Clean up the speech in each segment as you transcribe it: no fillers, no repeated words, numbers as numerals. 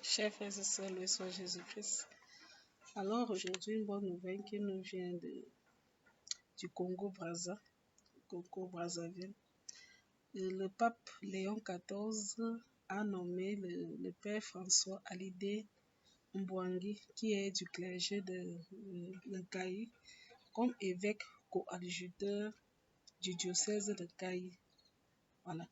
Chers frères et sœurs, loué soit Jésus-Christ. Alors aujourd'hui, une bonne nouvelle qui nous vient du Congo-Brazzaville. Le pape Léon XIV a nommé le père François Hallyday Mbouangui, qui est du clergé de Nkayi, comme évêque coadjuteur du diocèse de Nkayi. Voilà.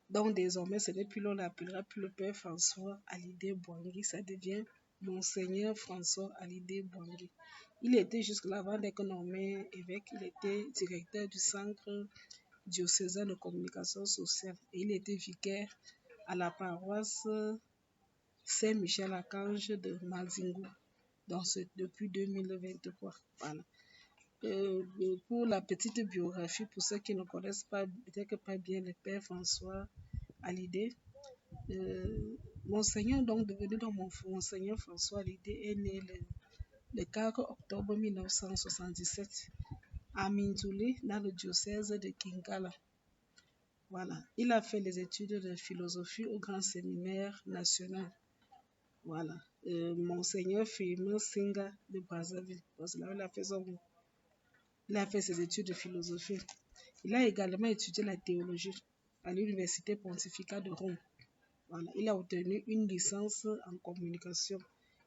Donc désormais, ce n'est plus, l'on l'appellera plus le père François Hallyday Mbouangui, ça devient Monseigneur François Hallyday Mbouangui. Il était jusque-là, avant d'être nommé évêque, il était directeur du centre diocésain de communication sociale et il était vicaire à la paroisse Saint-Michel-Archange de Mazingou depuis 2023. Voilà. Pour la petite biographie, pour ceux qui ne connaissent pas, peut-être pas bien le père François Hallyday, Monseigneur, donc devenu Monseigneur François Hallyday, est né le 4 octobre 1977 à Minzouli, dans le diocèse de Kinkala. Voilà. Il a fait les études de philosophie au Grand Séminaire National. Voilà. Monseigneur Firmin Singa de Brazzaville. Parce que là, il a fait ses études de philosophie. Il a également étudié la théologie à l'Université pontificale de Rome. Voilà. Il a obtenu une licence en communication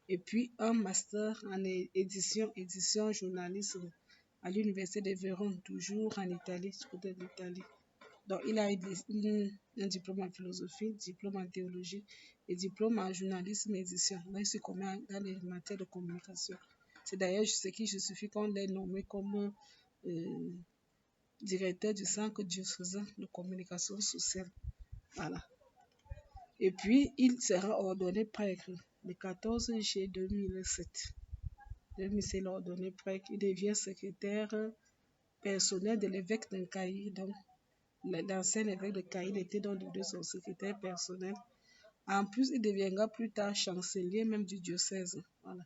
et puis un master en édition journalisme à l'Université de Vérone, toujours en Italie, du côté de l'Italie. Donc, il a un diplôme en philosophie, diplôme en théologie et diplôme en journalisme et édition. Là, il se commet dans les matières de communication. C'est d'ailleurs ce qui justifie qu'on l'ait nommé comme directeur du centre diocésain de communication sociale. Voilà. Et puis, il sera ordonné prêtre le 14 juillet 2007. Il est ordonné prêtre. Il devient secrétaire personnel de l'évêque de Nkayi. Donc, l'ancien évêque de Nkayi était donc devenu son secrétaire personnel. En plus, il deviendra plus tard chancelier même du diocèse. Voilà.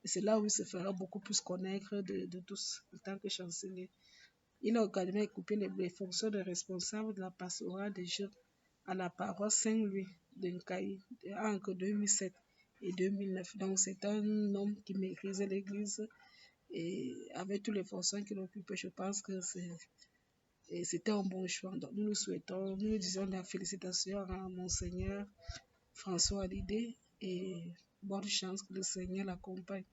Et c'est là où il se fera beaucoup plus connaître de tous en tant que chancelier. Il a également occupé les fonctions de responsable de la pastorale des jeunes à la paroisse Saint-Louis de Nkayi entre 2007 et 2009. Donc, c'est un homme qui maîtrisait l'église et avec toutes les fonctions qu'il occupait, je pense que c'était un bon choix. Donc, nous nous disons la félicitation à Monseigneur François Hallyday et bonne chance que le Seigneur l'accompagne.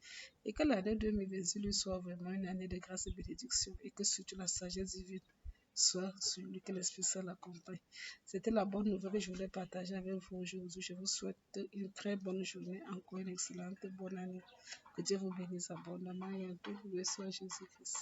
Et que l'année 2026 lui soit vraiment une année de grâce et bénédiction et que surtout la sagesse divine soit sur lui, que l'Esprit Saint l'accompagne. C'était la bonne nouvelle que je voulais partager avec vous aujourd'hui. Je vous souhaite une très bonne journée, encore une excellente bonne année. Que Dieu vous bénisse abondamment et en tout, loué soit Jésus-Christ.